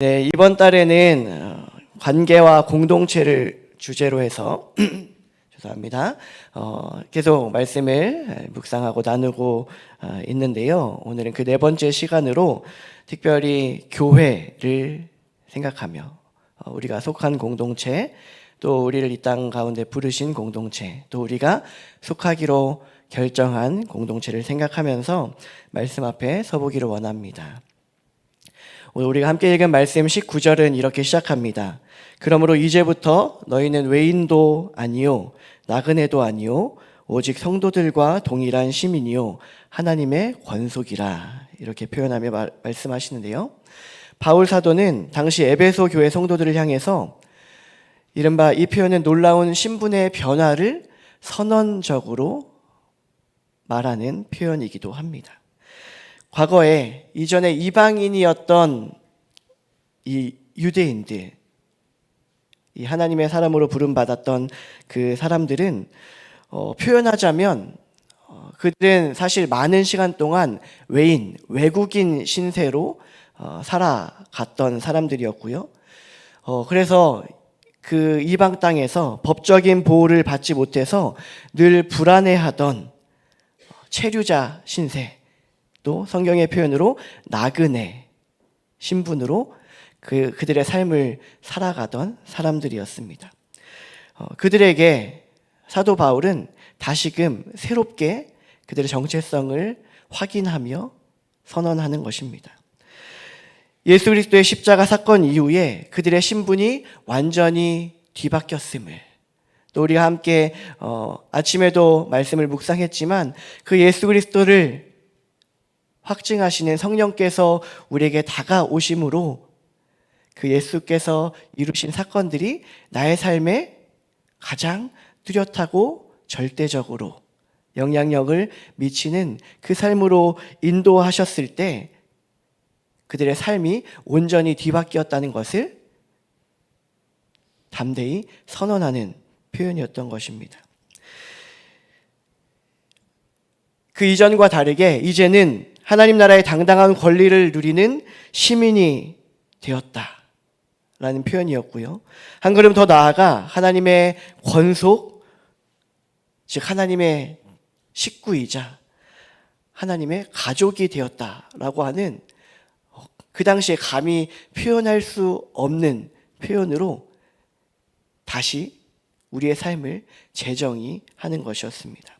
네, 이번 달에는 관계와 공동체를 주제로 해서 죄송합니다. 계속 말씀을 묵상하고 나누고 있는데요. 오늘은 그 네 번째 시간으로 특별히 교회를 생각하며 우리가 속한 공동체, 또 우리를 이 땅 가운데 부르신 공동체, 또 우리가 속하기로 결정한 공동체를 생각하면서 말씀 앞에 서보기를 원합니다. 오늘 우리가 함께 읽은 말씀 19절은 이렇게 시작합니다. 그러므로 이제부터 너희는 외인도 아니요 나그네도 아니요 오직 성도들과 동일한 시민이요 하나님의 권속이라, 이렇게 표현하며 말씀하시는데요. 바울 사도는 당시 에베소 교회 성도들을 향해서 이른바 이 표현은 놀라운 신분의 변화를 선언적으로 말하는 표현이기도 합니다. 과거에 이전에 이방인이었던 이 유대인들, 이 하나님의 사람으로 부름받았던 그 사람들은 표현하자면 그들은 사실 많은 시간 동안 외인, 외국인 신세로 살아갔던 사람들이었고요. 그래서 그 이방 땅에서 법적인 보호를 받지 못해서 늘 불안해하던 체류자 신세, 또 성경의 표현으로 나그네 신분으로 그들의 삶을 살아가던 사람들이었습니다. 그들에게 사도 바울은 다시금 새롭게 그들의 정체성을 확인하며 선언하는 것입니다. 예수 그리스도의 십자가 사건 이후에 그들의 신분이 완전히 뒤바뀌었음을, 또 우리가 함께 아침에도 말씀을 묵상했지만 그 예수 그리스도를 확증하시는 성령께서 우리에게 다가오심으로 그 예수께서 이루신 사건들이 나의 삶에 가장 뚜렷하고 절대적으로 영향력을 미치는 그 삶으로 인도하셨을 때 그들의 삶이 온전히 뒤바뀌었다는 것을 담대히 선언하는 표현이었던 것입니다. 그 이전과 다르게 이제는 하나님 나라의 당당한 권리를 누리는 시민이 되었다라는 표현이었고요. 한 걸음 더 나아가 하나님의 권속, 즉 하나님의 식구이자 하나님의 가족이 되었다라고 하는 그 당시에 감히 표현할 수 없는 표현으로 다시 우리의 삶을 재정의하는 것이었습니다.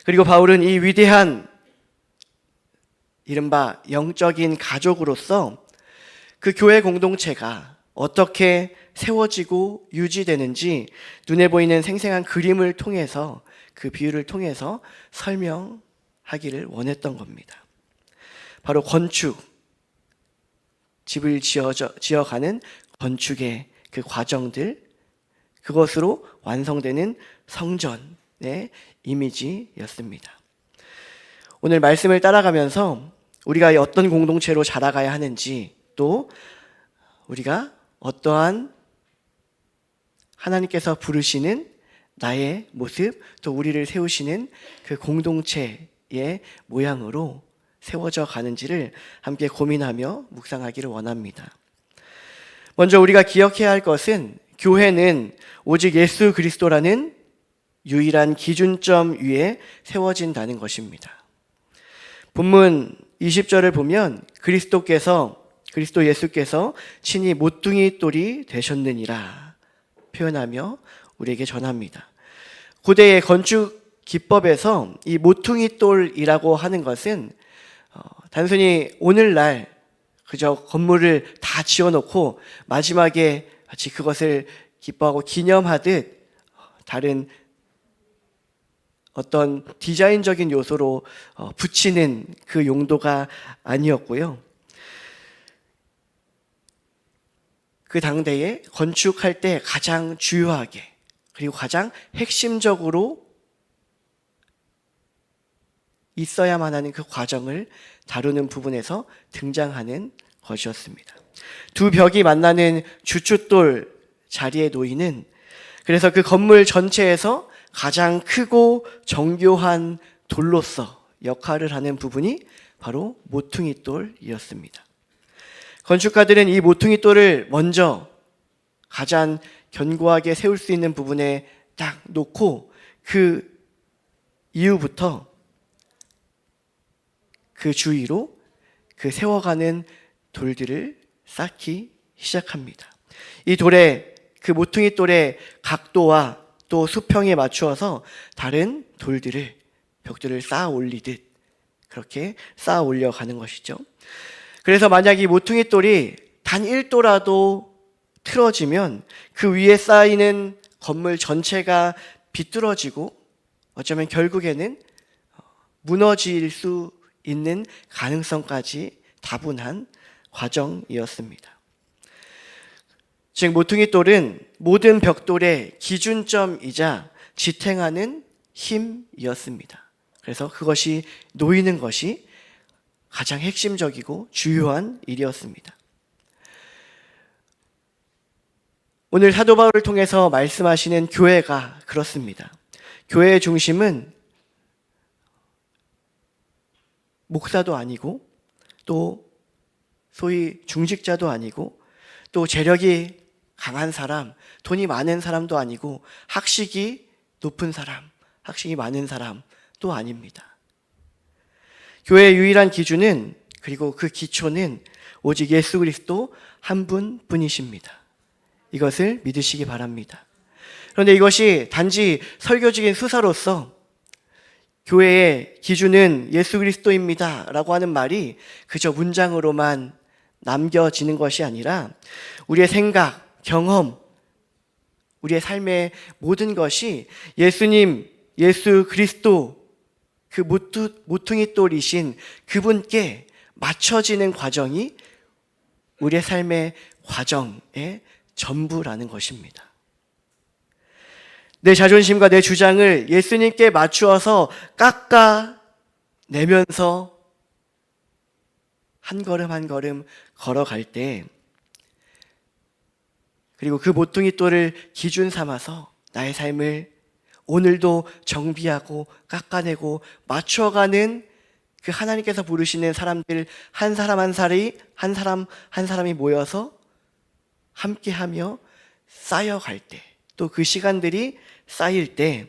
그리고 바울은 이 위대한 이른바 영적인 가족으로서 그 교회 공동체가 어떻게 세워지고 유지되는지 눈에 보이는 생생한 그림을 통해서, 그 비유를 통해서 설명하기를 원했던 겁니다. 바로 건축, 집을 지어가는 건축의 그 과정들, 그것으로 완성되는 성전의 이미지였습니다. 오늘 말씀을 따라가면서 우리가 어떤 공동체로 자라가야 하는지, 또 우리가 어떠한 하나님께서 부르시는 나의 모습, 또 우리를 세우시는 그 공동체의 모양으로 세워져 가는지를 함께 고민하며 묵상하기를 원합니다. 먼저 우리가 기억해야 할 것은 교회는 오직 예수 그리스도라는 유일한 기준점 위에 세워진다는 것입니다. 본문 20절을 보면 그리스도 예수께서 친히 모퉁이 돌이 되셨느니라 표현하며 우리에게 전합니다. 고대의 건축 기법에서 이 모퉁이 돌이라고 하는 것은 단순히 오늘날 그저 건물을 다 지어놓고 마지막에 마치 그것을 기뻐하고 기념하듯 다른 어떤 디자인적인 요소로 붙이는 그 용도가 아니었고요. 그 당대에 건축할 때 가장 주요하게, 그리고 가장 핵심적으로 있어야만 하는 그 과정을 다루는 부분에서 등장하는 것이었습니다. 두 벽이 만나는 주춧돌 자리에 놓이는, 그래서 그 건물 전체에서 가장 크고 정교한 돌로서 역할을 하는 부분이 바로 모퉁이돌이었습니다. 건축가들은 이 모퉁이 돌을 먼저 가장 견고하게 세울 수 있는 부분에 딱 놓고 그 이후부터 그 주위로 그 세워가는 돌들을 쌓기 시작합니다. 이 돌에 그 모퉁이 돌의 각도와 또 수평에 맞추어서 다른 돌들을 벽돌을 쌓아 올리듯 그렇게 쌓아 올려가는 것이죠. 그래서 만약 이 모퉁이 돌이 단 1도라도 틀어지면 그 위에 쌓이는 건물 전체가 비뚤어지고 어쩌면 결국에는 무너질 수 있는 가능성까지 다분한 과정이었습니다. 즉 모퉁이 돌은 모든 벽돌의 기준점이자 지탱하는 힘이었습니다. 그래서 그것이 놓이는 것이 가장 핵심적이고 주요한 일이었습니다. 오늘 사도 바울을 통해서 말씀하시는 교회가 그렇습니다. 교회의 중심은 목사도 아니고 또 소위 중직자도 아니고 또 재력이 강한 사람, 돈이 많은 사람도 아니고 학식이 높은 사람, 학식이 많은 사람도 아닙니다. 교회의 유일한 기준은 그리고 그 기초는 오직 예수 그리스도 한 분뿐이십니다. 이것을 믿으시기 바랍니다. 그런데 이것이 단지 설교적인 수사로서 교회의 기준은 예수 그리스도입니다 라고 하는 말이 그저 문장으로만 남겨지는 것이 아니라 우리의 생각, 경험, 우리의 삶의 모든 것이 예수님, 예수 그리스도 그 모퉁이 돌이신 그분께 맞춰지는 과정이 우리의 삶의 과정의 전부라는 것입니다. 내 자존심과 내 주장을 예수님께 맞추어서 깎아내면서 한 걸음 한 걸음 걸어갈 때 그리고 그 모퉁이 돌을 기준 삼아서 나의 삶을 오늘도 정비하고 깎아내고 맞춰가는 그 하나님께서 부르시는 사람들 한 사람 한 사람이 모여서 함께하며 쌓여갈 때 또 그 시간들이 쌓일 때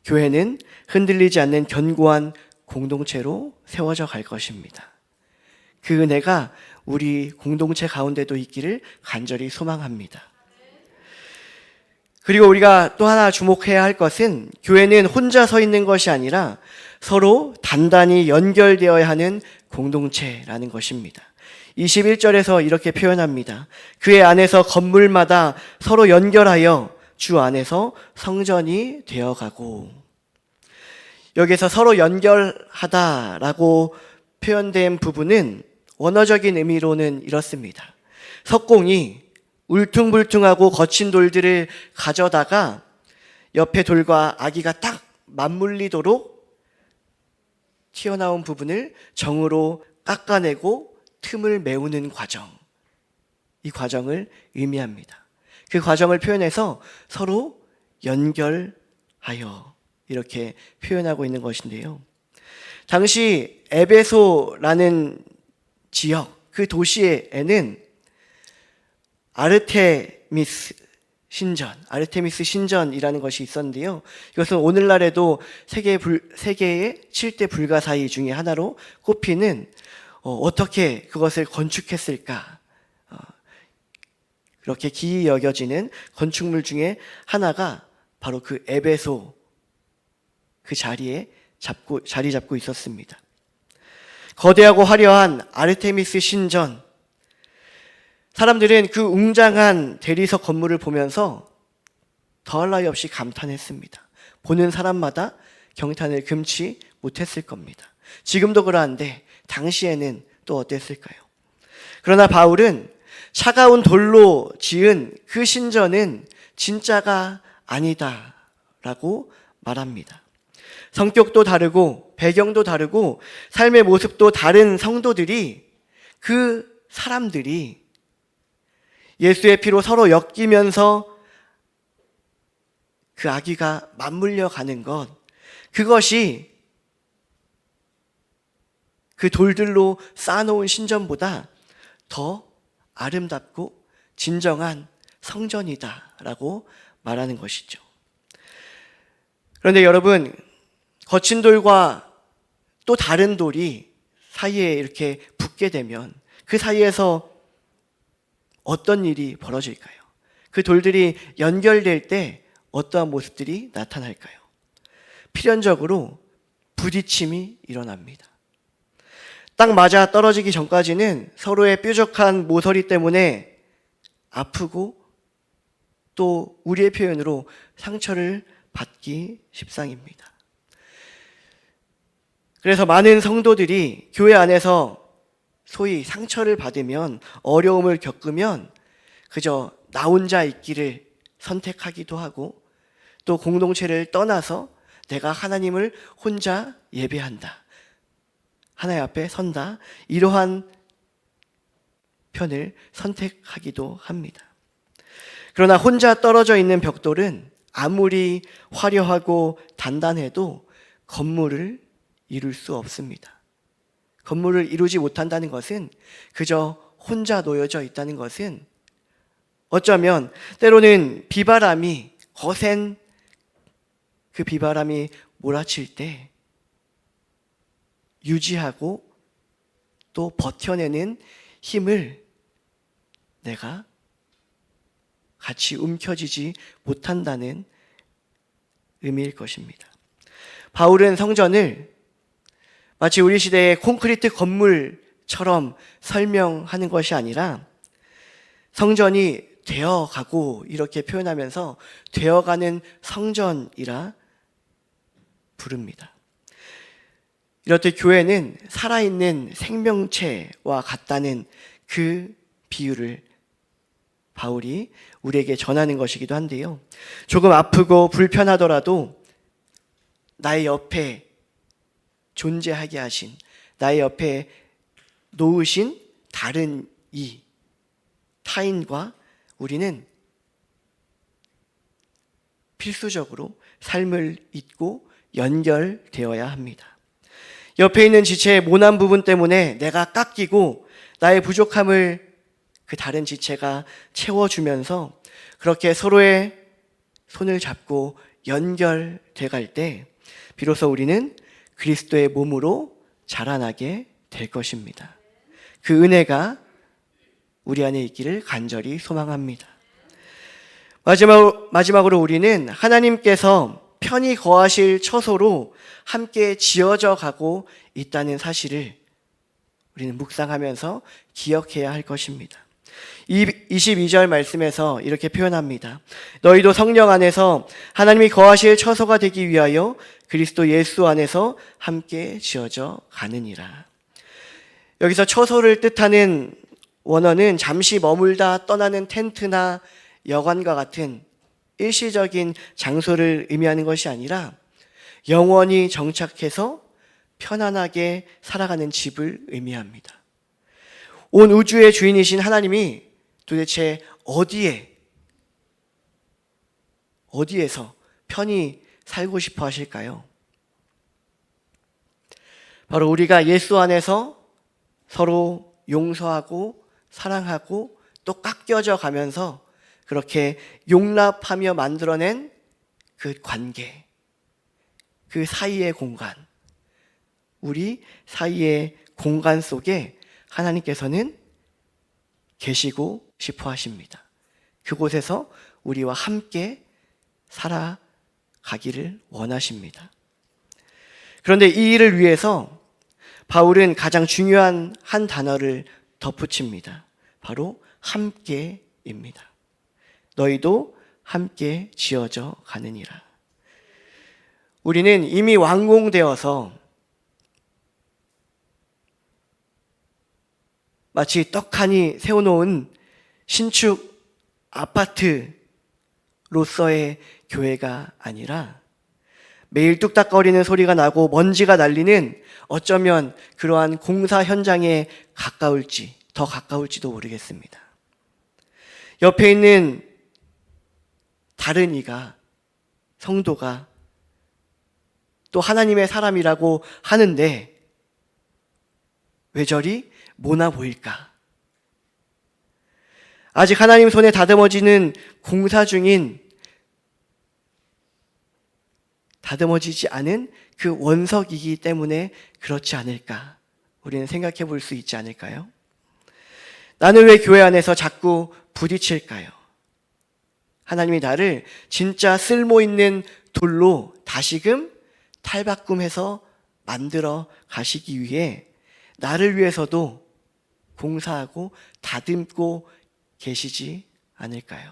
교회는 흔들리지 않는 견고한 공동체로 세워져 갈 것입니다. 그 은혜가 우리 공동체 가운데도 있기를 간절히 소망합니다. 그리고 우리가 또 하나 주목해야 할 것은 교회는 혼자 서 있는 것이 아니라 서로 단단히 연결되어야 하는 공동체라는 것입니다. 21절에서 이렇게 표현합니다. 그의 안에서 건물마다 서로 연결하여 주 안에서 성전이 되어가고, 여기서 서로 연결하다라고 표현된 부분은 원어적인 의미로는 이렇습니다. 석공이 울퉁불퉁하고 거친 돌들을 가져다가 옆에 돌과 아기가 딱 맞물리도록 튀어나온 부분을 정으로 깎아내고 틈을 메우는 과정, 이 과정을 의미합니다. 그 과정을 표현해서 서로 연결하여 이렇게 표현하고 있는 것인데요. 당시 에베소라는 지역, 그 도시에는 아르테미스 신전이라는 것이 있었는데요. 이것은 오늘날에도 세계의 7대 불가사의 중에 하나로 꼽히는 어떻게 그것을 건축했을까? 그렇게 기이 여겨지는 건축물 중에 하나가 바로 그 에베소 그 자리 잡고 있었습니다. 거대하고 화려한 아르테미스 신전, 사람들은 그 웅장한 대리석 건물을 보면서 더할 나위 없이 감탄했습니다. 보는 사람마다 경탄을 금치 못했을 겁니다. 지금도 그러한데 당시에는 또 어땠을까요? 그러나 바울은 차가운 돌로 지은 그 신전은 진짜가 아니다라고 말합니다. 성격도 다르고 배경도 다르고 삶의 모습도 다른 성도들이, 그 사람들이 예수의 피로 서로 엮이면서 그 아기가 맞물려 가는 것, 그것이 그 돌들로 쌓아놓은 신전보다 더 아름답고 진정한 성전이다라고 말하는 것이죠. 그런데 여러분, 거친 돌과 또 다른 돌이 사이에 이렇게 붙게 되면 그 사이에서 어떤 일이 벌어질까요? 그 돌들이 연결될 때 어떠한 모습들이 나타날까요? 필연적으로 부딪힘이 일어납니다. 딱 맞아 떨어지기 전까지는 서로의 뾰족한 모서리 때문에 아프고 또 우리의 표현으로 상처를 받기 십상입니다. 그래서 많은 성도들이 교회 안에서 소위 상처를 받으면, 어려움을 겪으면 그저 나 혼자 있기를 선택하기도 하고, 또 공동체를 떠나서 내가 하나님을 혼자 예배한다, 하나님 앞에 선다, 이러한 편을 선택하기도 합니다. 그러나 혼자 떨어져 있는 벽돌은 아무리 화려하고 단단해도 건물을 이룰 수 없습니다. 건물을 이루지 못한다는 것은, 그저 혼자 놓여져 있다는 것은, 어쩌면 때로는 비바람이, 거센 그 비바람이 몰아칠 때 유지하고 또 버텨내는 힘을 내가 같이 움켜쥐지 못한다는 의미일 것입니다. 바울은 성전을 마치 우리 시대의 콘크리트 건물처럼 설명하는 것이 아니라 성전이 되어가고 이렇게 표현하면서 되어가는 성전이라 부릅니다. 이렇듯 교회는 살아있는 생명체와 같다는 그 비유를 바울이 우리에게 전하는 것이기도 한데요. 조금 아프고 불편하더라도 나의 옆에 존재하게 하신, 나의 옆에 놓으신 다른 이 타인과 우리는 필수적으로 삶을 잇고 연결되어야 합니다. 옆에 있는 지체의 모난 부분 때문에 내가 깎이고 나의 부족함을 그 다른 지체가 채워주면서 그렇게 서로의 손을 잡고 연결돼 갈 때 비로소 우리는 그리스도의 몸으로 자라나게 될 것입니다. 그 은혜가 우리 안에 있기를 간절히 소망합니다. 마지막으로 우리는 하나님께서 편히 거하실 처소로 함께 지어져 가고 있다는 사실을 우리는 묵상하면서 기억해야 할 것입니다. 22절 말씀에서 이렇게 표현합니다. 너희도 성령 안에서 하나님이 거하실 처소가 되기 위하여 그리스도 예수 안에서 함께 지어져 가느니라. 여기서 처소를 뜻하는 원어는 잠시 머물다 떠나는 텐트나 여관과 같은 일시적인 장소를 의미하는 것이 아니라 영원히 정착해서 편안하게 살아가는 집을 의미합니다. 온 우주의 주인이신 하나님이 도대체 어디에서 편히 살고 싶어 하실까요? 바로 우리가 예수 안에서 서로 용서하고 사랑하고 또 깎여져 가면서 그렇게 용납하며 만들어낸 그 관계, 그 사이의 공간, 우리 사이의 공간 속에 하나님께서는 계시고 싶어 하십니다. 그곳에서 우리와 함께 살아가기를 원하십니다. 그런데 이 일을 위해서 바울은 가장 중요한 한 단어를 덧붙입니다. 바로 함께입니다. 너희도 함께 지어져 가느니라. 우리는 이미 완공되어서 마치 떡하니 세워놓은 신축 아파트로서의 교회가 아니라 매일 뚝딱거리는 소리가 나고 먼지가 날리는 어쩌면 그러한 공사 현장에 더 가까울지도 모르겠습니다. 옆에 있는 다른 이가, 성도가 또 하나님의 사람이라고 하는데 왜 저리 모나 보일까? 아직 하나님 손에 다듬어지는 공사 중인, 다듬어지지 않은 그 원석이기 때문에 그렇지 않을까 우리는 생각해 볼 수 있지 않을까요? 나는 왜 교회 안에서 자꾸 부딪힐까요? 하나님이 나를 진짜 쓸모있는 돌로 다시금 탈바꿈해서 만들어 가시기 위해 나를 위해서도 공사하고 다듬고 계시지 않을까요?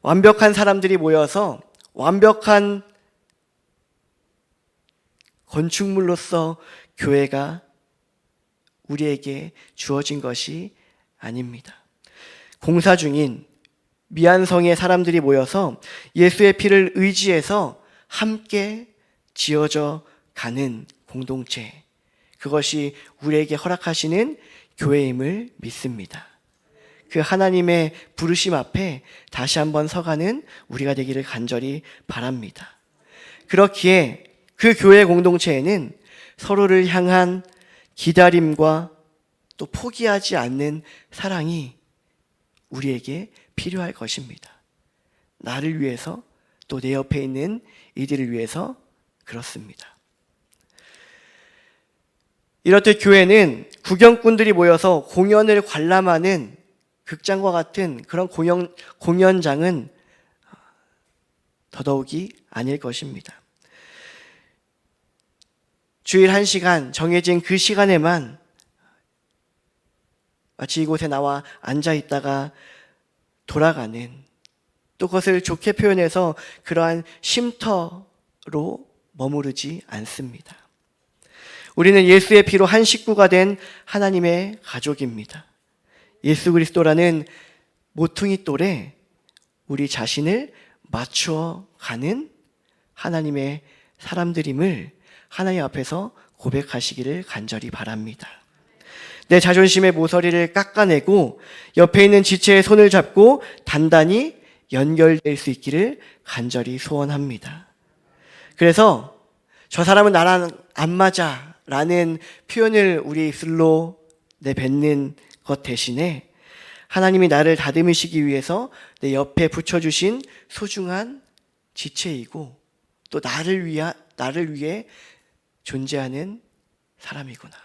완벽한 사람들이 모여서 완벽한 건축물로서 교회가 우리에게 주어진 것이 아닙니다. 공사 중인 미안성의 사람들이 모여서 예수의 피를 의지해서 함께 지어져 가는 공동체, 그것이 우리에게 허락하시는 교회임을 믿습니다. 그 하나님의 부르심 앞에 다시 한번 서가는 우리가 되기를 간절히 바랍니다. 그렇기에 그 교회 공동체에는 서로를 향한 기다림과 또 포기하지 않는 사랑이 우리에게 필요할 것입니다. 나를 위해서, 또 내 옆에 있는 이들을 위해서 그렇습니다. 이렇듯 교회는 구경꾼들이 모여서 공연을 관람하는 극장과 같은 그런 공연장은 더더욱이 아닐 것입니다. 주일 1시간 정해진 그 시간에만 마치 이곳에 나와 앉아 있다가 돌아가는, 또 그것을 좋게 표현해서 그러한 쉼터로 머무르지 않습니다. 우리는 예수의 피로 한 식구가 된 하나님의 가족입니다. 예수 그리스도라는 모퉁이 돌에 우리 자신을 맞추어 가는 하나님의 사람들임을 하나님 앞에서 고백하시기를 간절히 바랍니다. 내 자존심의 모서리를 깎아내고 옆에 있는 지체의 손을 잡고 단단히 연결될 수 있기를 간절히 소원합니다. 그래서 저 사람은 나랑 안 맞아 라는 표현을 우리 입술로 내뱉는 것 대신에 하나님이 나를 다듬으시기 위해서 내 옆에 붙여주신 소중한 지체이고 또 나를 위해 존재하는 사람이구나.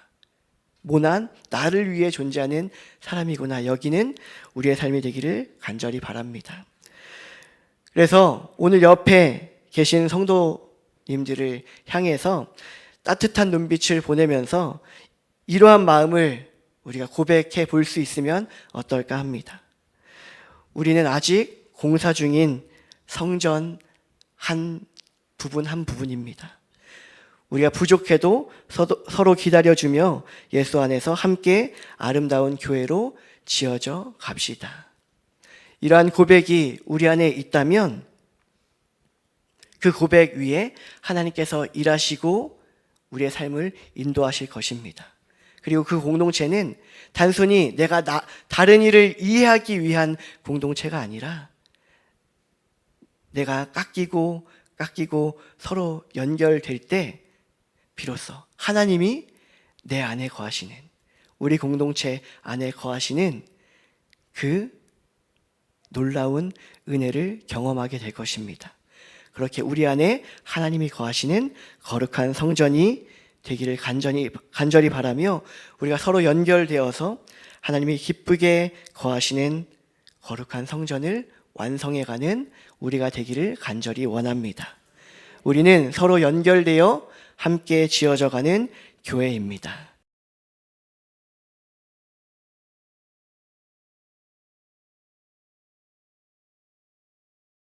모난 나를 위해 존재하는 사람이구나. 여기는 우리의 삶이 되기를 간절히 바랍니다. 그래서 오늘 옆에 계신 성도님들을 향해서 따뜻한 눈빛을 보내면서 이러한 마음을 우리가 고백해 볼 수 있으면 어떨까 합니다. 우리는 아직 공사 중인 성전 한 부분입니다. 우리가 부족해도 서로 기다려주며 예수 안에서 함께 아름다운 교회로 지어져 갑시다. 이러한 고백이 우리 안에 있다면 그 고백 위에 하나님께서 일하시고 우리의 삶을 인도하실 것입니다. 그리고 그 공동체는 단순히 내가 다른 이를 이해하기 위한 공동체가 아니라 내가 깎이고 서로 연결될 때 비로소 하나님이 내 안에 거하시는, 우리 공동체 안에 거하시는 그 놀라운 은혜를 경험하게 될 것입니다. 그렇게 우리 안에 하나님이 거하시는 거룩한 성전이 되기를 간절히 바라며 우리가 서로 연결되어서 하나님이 기쁘게 거하시는 거룩한 성전을 완성해가는 우리가 되기를 간절히 원합니다. 우리는 서로 연결되어 함께 지어져가는 교회입니다.